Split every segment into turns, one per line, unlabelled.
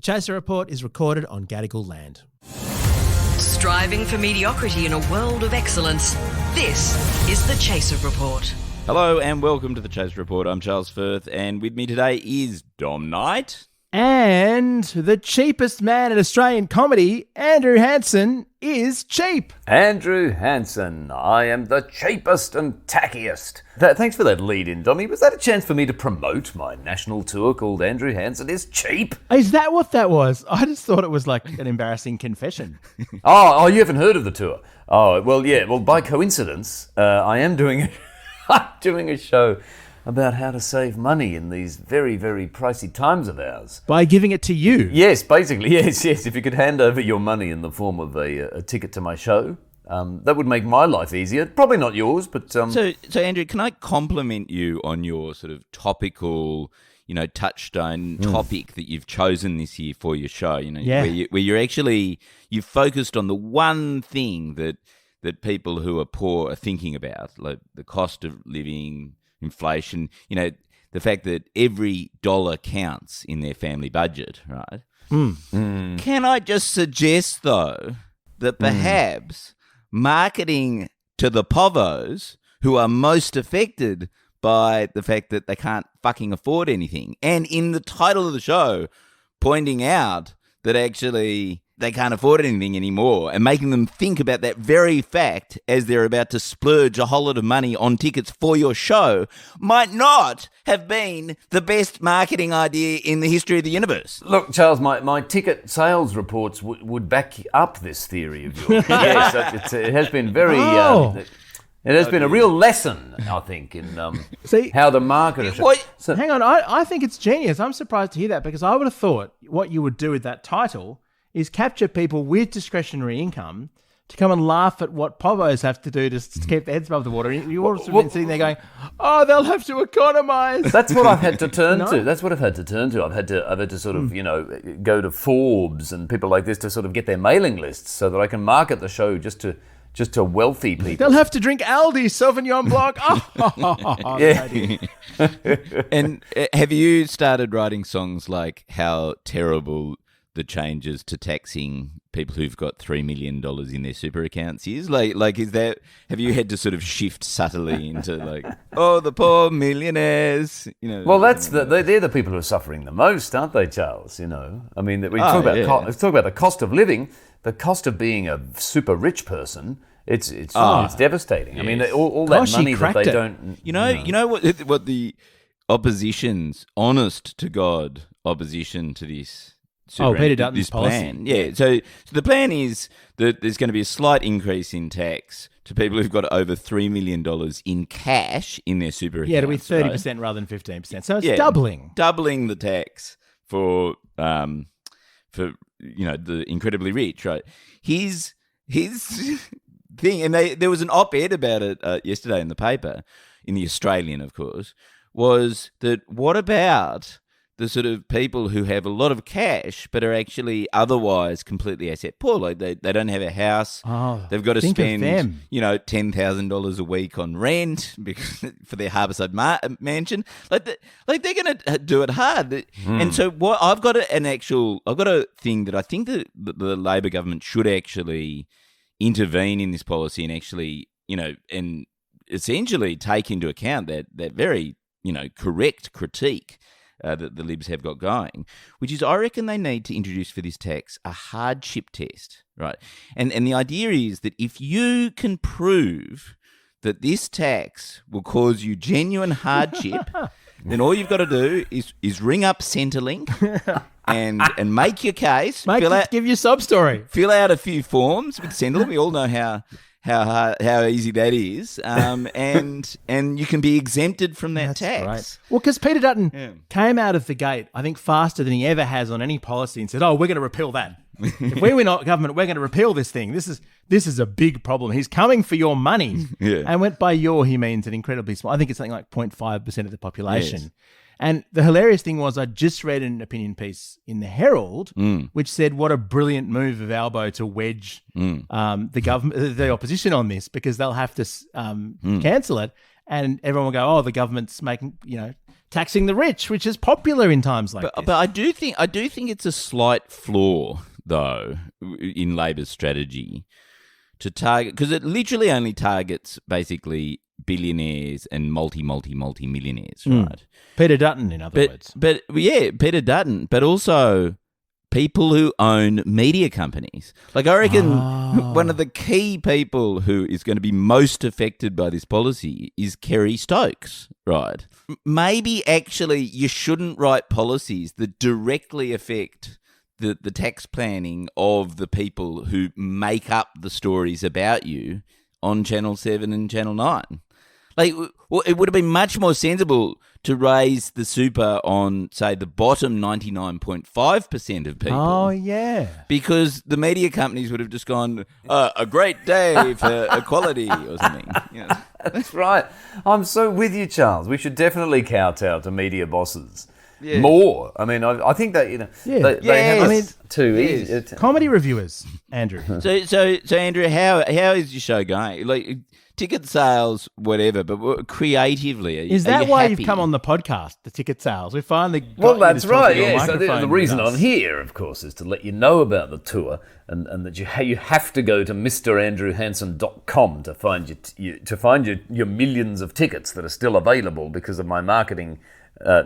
Chaser Report is recorded on Gadigal land.
Striving for mediocrity in a world of excellence. This is the Chaser Report.
Hello and welcome to the Chaser Report. I'm Charles Firth, and with me today is Dom Knight.
And the cheapest man in Australian comedy, Andrew Hansen, is cheap.
Andrew Hansen, I am the cheapest and tackiest. Thanks for that lead-in, Dommy. Was that a chance for me to promote my national tour called Andrew Hansen is Cheap?
Is that what that was? I just thought it was like an embarrassing confession.
Oh, you haven't heard of the tour? Oh, well, yeah. Well, by coincidence, I am doing a show about how to save money in these very, very pricey times of ours.
By giving it to you?
Yes, basically, yes. If you could hand over your money in the form of a ticket to my show, that would make my life easier. Probably not yours, but...
So Andrew, can I compliment you on your sort of topical, touchstone topic that you've chosen this year for your show? Where you've focused on the one thing that people who are poor are thinking about, like the cost of living, inflation, the fact that every dollar counts in their family budget, right? Can I just suggest, though, that perhaps marketing to the povos who are most affected by the fact that they can't fucking afford anything, and in the title of the show, pointing out that actually they can't afford anything anymore and making them think about that very fact as they're about to splurge a whole lot of money on tickets for your show might not have been the best marketing idea in the history of the universe.
Look, Charles, my ticket sales reports would back up this theory of yours. Yes, it has been very... It has been a real lesson, I think, in how the market...
Hang on, I think it's genius. I'm surprised to hear that, because I would have thought what you would do with that title is capture people with discretionary income to come and laugh at what povos have to do to keep their heads above the water. You've also been sitting there going, "Oh, they'll have to economise."
That's what I've had to turn to. That's what I've had to turn to. I've had to sort of, go to Forbes and people like this to sort of get their mailing lists so that I can market the show just to wealthy people.
They'll have to drink Aldi Sauvignon Blanc. Oh,
yeah.
And have you started writing songs like how terrible the changes to taxing people who've got $3 million in their super accounts is? Like, is that, have you had to sort of shift subtly into like, oh, the poor millionaires,
Well, they're the people who are suffering the most, aren't they, Charles? I mean, we talk about the cost of living, the cost of being a super rich person. It's devastating. Yes. I mean, all that money that they don't...
You know what the opposition's honest to God opposition to this...
Peter Dutton's
plan. Yeah, so the plan is that there's going to be a slight increase in tax to people who've got over $3 million in cash in their super accounts.
Yeah, it'll be 30% rather than 15%. So it's doubling.
Doubling the tax for the incredibly rich, right? His thing, and there was an op-ed about it yesterday in the paper, in the Australian, of course, was that what about the sort of people who have a lot of cash but are actually otherwise completely asset poor? Like they don't have a house. They've got to spend $10,000 a week on rent because for their Harbourside mansion. Like they're going to do it hard. And so what I've got a thing that I think that the Labor government should actually intervene in this policy and actually and essentially take into account that very correct critique that the Libs have got going, which is I reckon they need to introduce for this tax a hardship test, right? And the idea is that if you can prove that this tax will cause you genuine hardship, then all you've got to do is ring up Centrelink and make your case.
Give your sob story.
Fill out a few forms with Centrelink. We all know how easy that is, and you can be exempted from that tax.
Right. Well, because Peter Dutton came out of the gate, I think, faster than he ever has on any policy, and said, "Oh, we're going to repeal that. If we win government, we're going to repeal this thing. This is a big problem. He's coming for your money."
Yeah.
And by your, he means an incredibly small. I think it's something like 0.5% of the population. Yes. And the hilarious thing was I just read an opinion piece in the Herald which said what a brilliant move of Albo to wedge the government, the opposition on this, because they'll have to cancel it, and everyone will go, "Oh, the government's taxing the rich, which is popular in times like this.
But I do think it's a slight flaw, though, in Labor's strategy to target, because it literally only targets basically billionaires and multi-millionaires, right?
Peter Dutton, in other words.
But yeah, Peter Dutton, but also people who own media companies. Like, I reckon one of the key people who is going to be most affected by this policy is Kerry Stokes, right? Maybe actually you shouldn't write policies that directly affect the tax planning of the people who make up the stories about you on Channel 7 and Channel 9. Like, well, it would have been much more sensible to raise the super on, say, the bottom 99.5% of people.
Oh, yeah.
Because the media companies would have just gone, a great day for equality or something. You know.
That's right. I'm so with you, Charles. We should definitely kowtow to media bosses. Yeah. More. I mean, I think that, they have us too easy.
Comedy reviewers, Andrew.
So Andrew, how is your show going? Like, ticket sales, whatever, but creatively,
is that why
happy?
You've come on the podcast? The ticket sales, we finally got
well, that's
you to
right.
Yes,
so the reason I'm here, of course, is to let you know about the tour, and that you have to go to mrandrewhansen.com to find your millions of tickets that are still available because of my marketing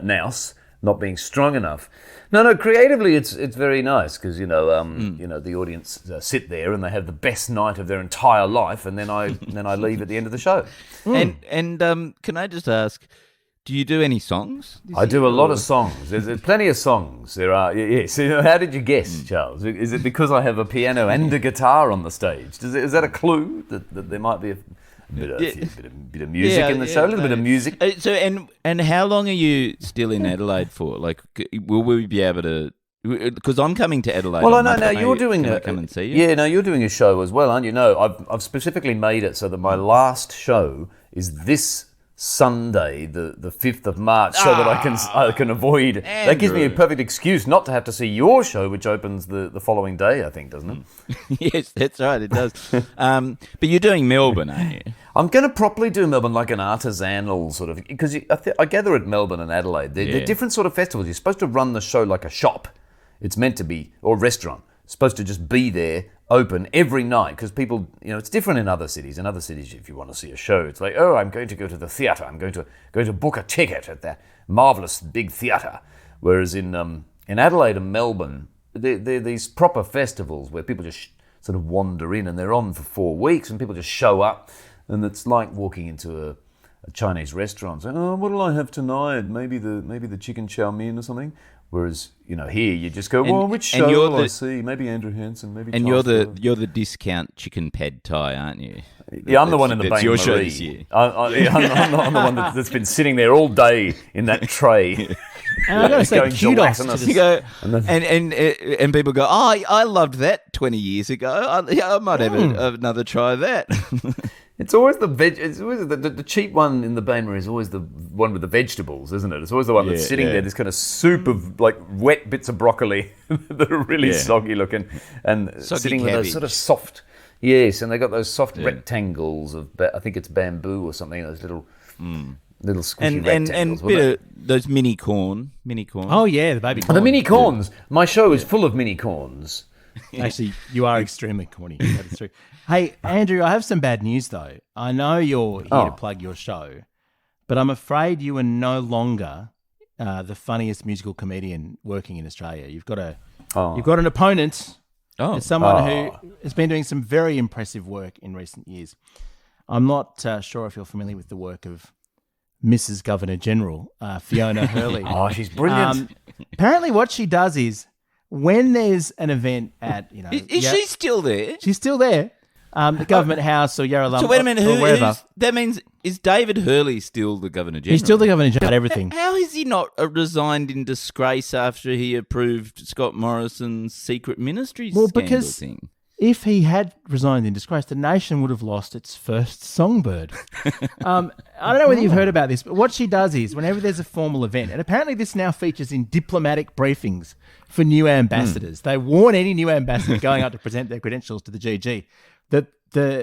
nous not being strong enough. No, creatively it's very nice because the audience sit there and they have the best night of their entire life, and then I leave at the end of the show.
And can I just ask, do you do any songs?
I do a lot of songs. There's plenty of songs. There are. Yes. How did you guess, Charles? Is it because I have a piano and a guitar on the stage? Is that a clue that there might be a bit of music in the show? A little bit of music.
So and how long are you still in Adelaide for? Like, will we be able to? Because I'm coming to Adelaide.
Well, I know now you're doing.
Can I come and see you?
Yeah, no, you're doing a show as well, aren't you? No, I've specifically made it so that my last show is this Sunday, the 5th of March, so that I can avoid. Andrew. That gives me a perfect excuse not to have to see your show, which opens the following day, I think, doesn't
it? Yes, that's right, it does. But you're doing Melbourne, aren't you?
I'm going to properly do Melbourne like an artisanal sort of, because I gather at Melbourne and Adelaide, they're different sort of festivals. You're supposed to run the show like a shop. It's meant to be, or restaurant. It's supposed to just be there, open every night, because people, it's different in other cities. In other cities, if you want to see a show, it's like, oh, I'm going to go to the theatre. I'm going to book a ticket at that marvellous big theatre. Whereas in Adelaide and Melbourne, they're these proper festivals where people just sort of wander in, and they're on for 4 weeks, and people just show up, and it's like walking into a Chinese restaurant saying, oh, what'll I have tonight? Maybe the chicken chow mein or something. Whereas, here you just go, well, which show will I see? Maybe Andrew Hansen, maybe Charles
you're the discount chicken pad thai, aren't you?
Yeah, I'm the one in the Bain Marie. I'm the one that's been sitting there all day in that tray.
And I've got to say, kudos to this.
And people go, oh, I loved that 20 years ago. I might have another try of that.
It's always the veg. It's always the cheap one in the Bain Marie is always the one with the vegetables, isn't it? It's always the one that's sitting there, this kind of soup of like wet bits of broccoli that are really soggy looking, and soggy sitting with those sort of soft. Yes, and they got those soft rectangles of I think it's bamboo or something. Those little squishy rectangles.
And those mini corn.
Oh yeah, the baby corn.
The mini corns. My show is full of mini corns.
Actually, you are extremely corny. That is true. Hey, Andrew, I have some bad news, though. I know you're here to plug your show, but I'm afraid you are no longer the funniest musical comedian working in Australia. You've got an opponent. It's someone who has been doing some very impressive work in recent years. I'm not sure if you're familiar with the work of Mrs. Governor General, Fiona Hurley.
Oh, she's brilliant.
Apparently what she does is when there's an event at,
Is she still there?
She's still there. The Government House or Yarralumla.
So wait a minute,
wherever.
That means, is David Hurley still the Governor General?
He's still the Governor General at everything.
How is he not resigned in disgrace after he approved Scott Morrison's secret ministry scandal
because
thing?
If he had resigned in disgrace, the nation would have lost its first songbird. I don't know whether you've heard about this, but what she does is whenever there's a formal event, and apparently this now features in diplomatic briefings for new ambassadors. They warn any new ambassador going out to present their credentials to the GG that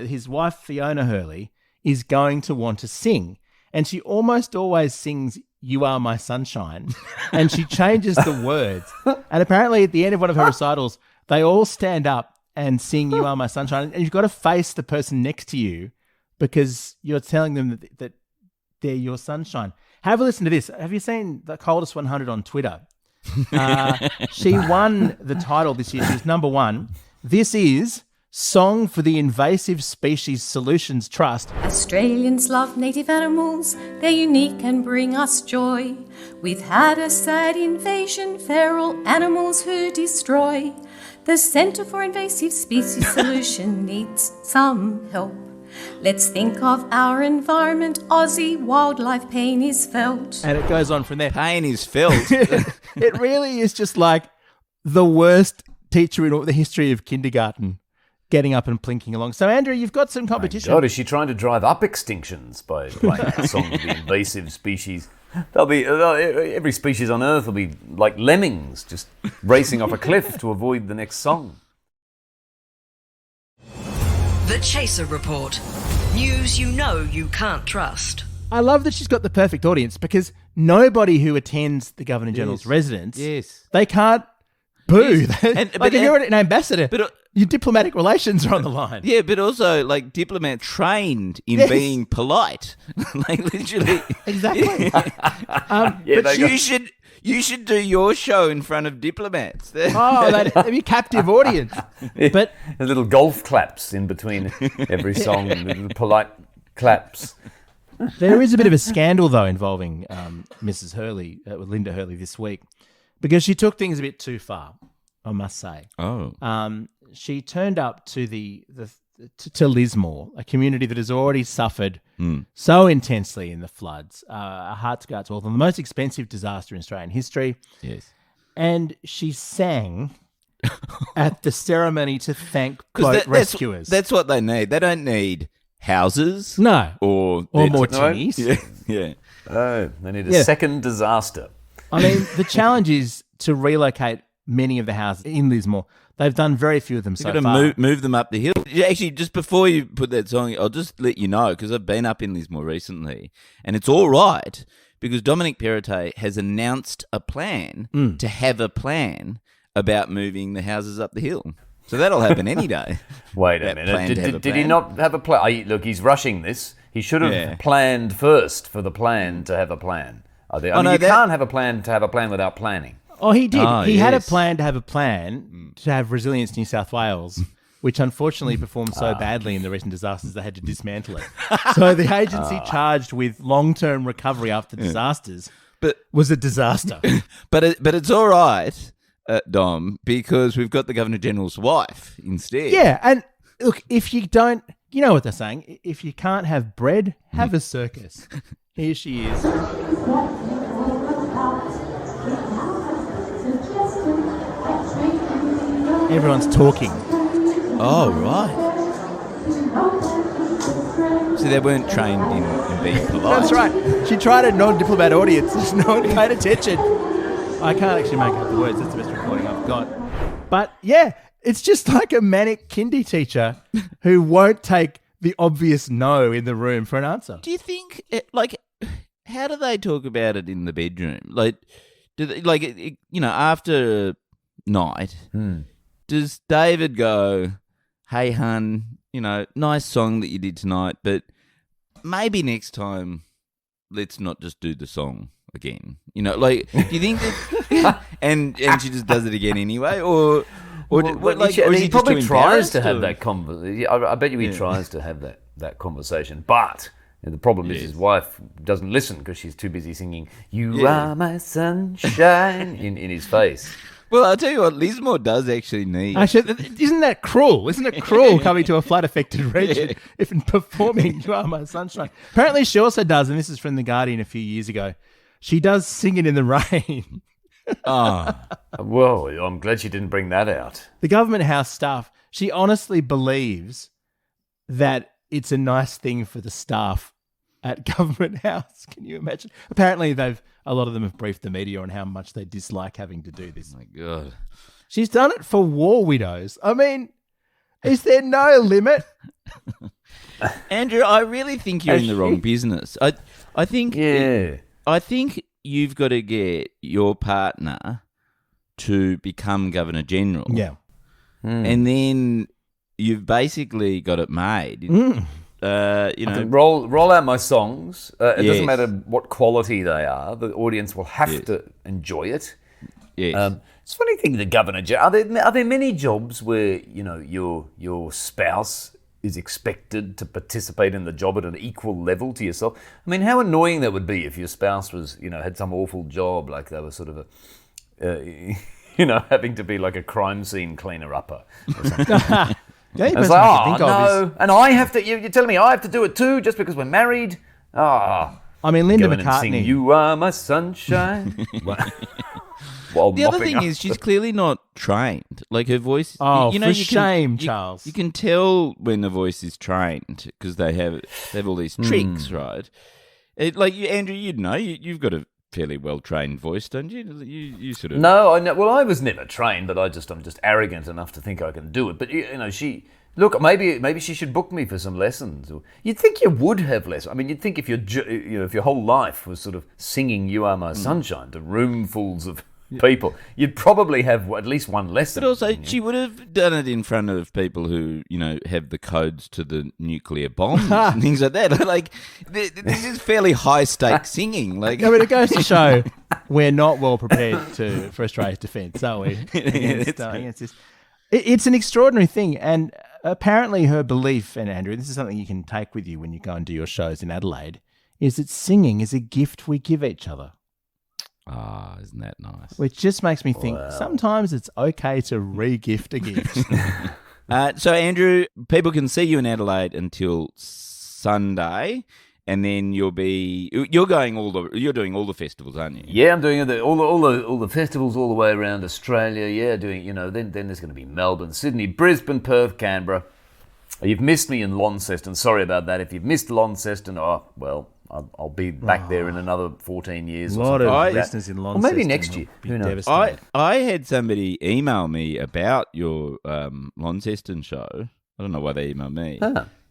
his wife, Fiona Hurley, is going to want to sing. And she almost always sings "You Are My Sunshine," and she changes the words. And apparently, at the end of one of her recitals, they all stand up and sing "You Are My Sunshine," and you've got to face the person next to you because you're telling them that they're your sunshine. Have a listen to this. Have you seen the Coldest 100 on Twitter? She won the title this year. She was number 1. This is Song for the Invasive Species Solutions Trust.
Australians love native animals, they're unique and bring us joy. We've had a sad invasion, feral animals who destroy. The Centre for Invasive Species Solution needs some help. Let's think of our environment, Aussie wildlife pain is felt.
And it goes on from there.
Pain is felt.
It really is just like the worst teacher in all the history of kindergarten getting up and plinking along. So, Andrew, you've got some competition.
God, is she trying to drive up extinctions by playing a song of the invasive species? Every species on Earth will be like lemmings, just racing off a cliff to avoid the next song.
The Chaser Report. News you know you can't trust.
I love that she's got the perfect audience because nobody who attends the Governor-General's residence, they can't boo. If you're an ambassador, your diplomatic relations are on the line.
Yeah, but also, like, diplomat trained in being polite. Like, literally.
Exactly.
But you should do your show in front of diplomats.
That'd be a captive audience. But
there's little golf claps in between every song, little polite claps.
There is a bit of a scandal, though, involving Mrs. Hurley, Linda Hurley, this week, because she took things a bit too far, I must say. She turned up to to Lismore, a community that has already suffered so intensely in the floods. Our hearts go out to all of them. The most expensive disaster in Australian history.
Yes.
And she sang at the ceremony to thank boat rescuers.
That's what they need. They don't need houses.
No.
Or
more tinnies.
Yeah.
Oh, they need a second disaster.
I mean, the challenge is to relocate many of the houses in Lismore. They've done very few of them so far.
You've got to move them up the hill. Actually, just before you put that song, I'll just let you know, because I've been up in Lismore recently, and it's all right, because Dominic Perrottet has announced a plan to have a plan about moving the houses up the hill. So that'll happen any day.
Wait a minute. Did he not have a plan? Look, he's rushing this. He should have planned first for the plan to have a plan. You can't have a plan to have a plan without planning.
Oh, he did. He had a plan to have a plan to have Resilience New South Wales, which unfortunately performed so badly in the recent disasters they had to dismantle it. So the agency charged with long-term recovery after disasters was a disaster.
But it's all right, Dom, because we've got the Governor-General's wife instead.
Yeah, and look, if you don't, you know what they're saying, if you can't have bread, have a circus. Here she is. Everyone's talking.
Oh, right. So they weren't trained in being polite.
That's right. She tried a non-diplomat audience. Just no one paid attention. I can't actually make up the words. That's the best recording I've got. But yeah, it's just like a manic kindy teacher who won't take the obvious no in the room for an answer.
Do you think, how do they talk about it in the bedroom? Like, do they, after night, does David go, hey, hun, nice song that you did tonight, but maybe next time let's not just do the song again? Do you think that... and she just does it again anyway? Or
he probably tries to have that conversation. I bet you he tries to have that conversation, but... the problem is his wife doesn't listen because she's too busy singing "You Are My Sunshine" in his face.
Well, I'll tell you what, Lismore does actually need...
Actually, isn't that cruel? Isn't it cruel coming to a flood-affected region if performing "You Are My Sunshine"? Apparently she also does, and this is from The Guardian a few years ago, she does sing it in the rain.
Well, I'm glad she didn't bring that out.
The Government House staff, she honestly believes that it's a nice thing for the staff at Government House. Can you imagine? Apparently, a lot of them have briefed the media on how much they dislike having to do this.
Oh my God.
She's done it for war widows. I mean, is there no limit?
Andrew, I really think you're in the wrong business. I think you've got to get your partner to become Governor General.
Yeah.
And then you've basically got it made.
I can roll out my songs. It doesn't matter what quality they are. The audience will have to enjoy it.
Yes.
It's a funny thing, the Governor. Are there many jobs where your spouse is expected to participate in the job at an equal level to yourself? I mean, how annoying that would be if your spouse was, had some awful job, like they were sort of having to be like a crime scene cleaner-upper or something. It's like, and I have to. You're telling me I have to do it too, just because we're married?
I mean, Linda McCartney.
Sing, you are my sunshine.
The other thing is she's clearly not trained. Like her voice.
Oh, for shame, Charles.
You can tell when the voice is trained because they have all these tricks, right? Andrew, you'd know. You've got a fairly well-trained voice, don't you? You sort of...
No, I know. Well, I was never trained, but I'm just arrogant enough to think I can do it. But maybe she should book me for some lessons. You'd think you would have lessons. I mean, you'd think if your whole life was sort of singing "You Are My Sunshine" to roomfuls of people, you'd probably have at least one lesson.
But also, she would have done it in front of people who, have the codes to the nuclear bombs and things like that. Like, this is fairly high-stakes singing. Like,
I mean, it goes to show we're not well prepared for Australia's defence, are we? Against this. It's an extraordinary thing, and apparently her belief, and Andrew, this is something you can take with you when you go and do your shows in Adelaide, is that singing is a gift we give each other.
Ah, isn't that nice?
Which just makes me think sometimes it's okay to re-gift a gift.
So, Andrew, people can see you in Adelaide until Sunday, and then you're doing all the festivals, aren't you?
Yeah, I'm doing all the festivals all the way around Australia. Yeah, doing then there's going to be Melbourne, Sydney, Brisbane, Perth, Canberra. You've missed me in Launceston. Sorry about that. If you've missed Launceston, I'll be back there in another 14 years.
A lot of listeners in Launceston.
Or maybe next year. Who knows?
I had somebody email me about your Launceston show. I don't know why they emailed me.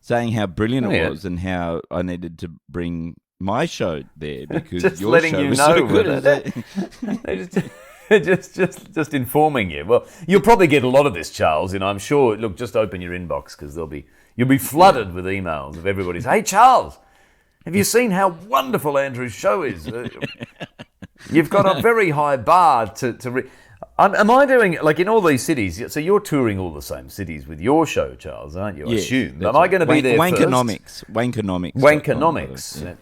Saying how brilliant it was and how I needed to bring my show there because
just
your
letting
show
you
was
know
so good.
just informing you. Well, you'll probably get a lot of this, Charles. I'm sure. Look, just open your inbox because you'll be flooded with emails of everybody saying, "Hey, Charles, have you seen how wonderful Andrew's show is? You've got a very high bar to Am I doing, like in all these cities, so you're touring all the same cities with your show, Charles, aren't you? I assume. Am I going to be there
Wankonomics.
Wankonomics. Yeah.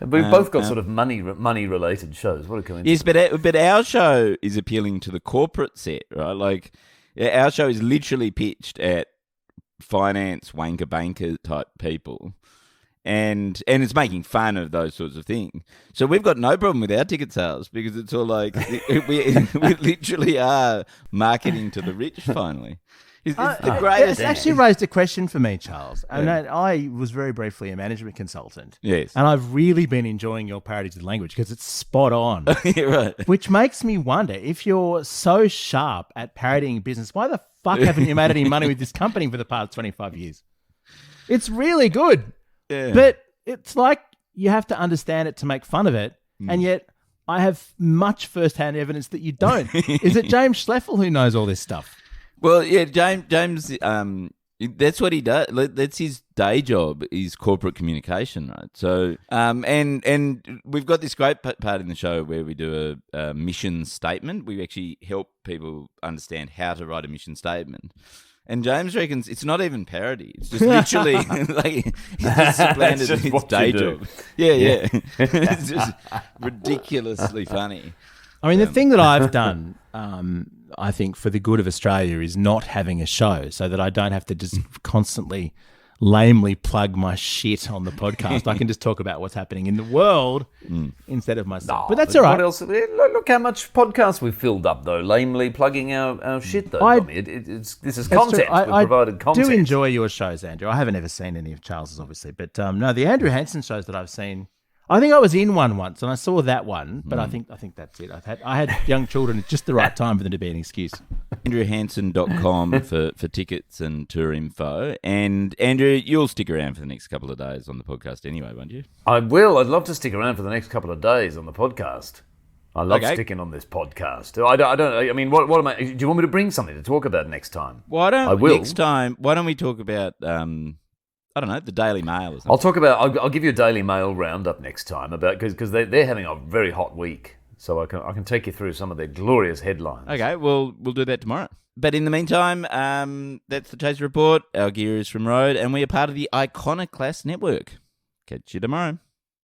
We've both got sort of money-related shows. What a coincidence.
Yes, but our show is appealing to the corporate set, right? Like, our show is literally pitched at finance, wanker-banker type people. And it's making fun of those sorts of things. So we've got no problem with our ticket sales because it's all like we literally are marketing to the rich finally. It's the greatest.
It's actually raised a question for me, Charles. And I was very briefly a management consultant.
Yes.
And I've really been enjoying your parodies of language because it's spot on.
Yeah, right.
Which makes me wonder, if you're so sharp at parodying business, why the fuck haven't you made any money with this company for the past 25 years? It's really good.
Yeah.
But it's like you have to understand it to make fun of it, and yet I have much first-hand evidence that you don't. Is it James Schleffel who knows all this stuff?
Well, yeah, James, that's what he does. That's his day job, is corporate communication, right? So, and we've got this great part in the show where we do a mission statement. We actually help people understand how to write a mission statement. And James reckons it's not even parody. It's just literally like he's just supplanted his day job. Yeah. It's just ridiculously funny.
I mean, the thing that I've done, I think, for the good of Australia is not having a show so that I don't have to just constantly lamely plug my shit on the podcast. I can just talk about what's happening in the world instead of myself. But that's all right.
What else? Look how much podcasts we've filled up, though, lamely plugging our shit, though. This is content. We've provided content.
I do enjoy your shows, Andrew. I haven't ever seen any of Charles's, obviously. But no, the Andrew Hansen shows that I've seen, I think I was in one once, and I saw that one, but I think that's it. I had young children at just the right time for them to be an excuse.
AndrewHansen.com for tickets and tour info. And Andrew, you'll stick around for the next couple of days on the podcast anyway, won't you?
I will. I'd love to stick around for the next couple of days on the podcast. I love sticking on this podcast. I don't. I mean, what am I? Do you want me to bring something to talk about next time?
Why don't we talk about I don't know, the Daily Mail or something?
I'll give you a Daily Mail roundup next time about because they're having a very hot week, so I can take you through some of their glorious headlines.
Okay, we'll do that tomorrow. But in the meantime, that's the Chaser Report. Our gear is from Road, and we are part of the Iconoclast Network. Catch you tomorrow.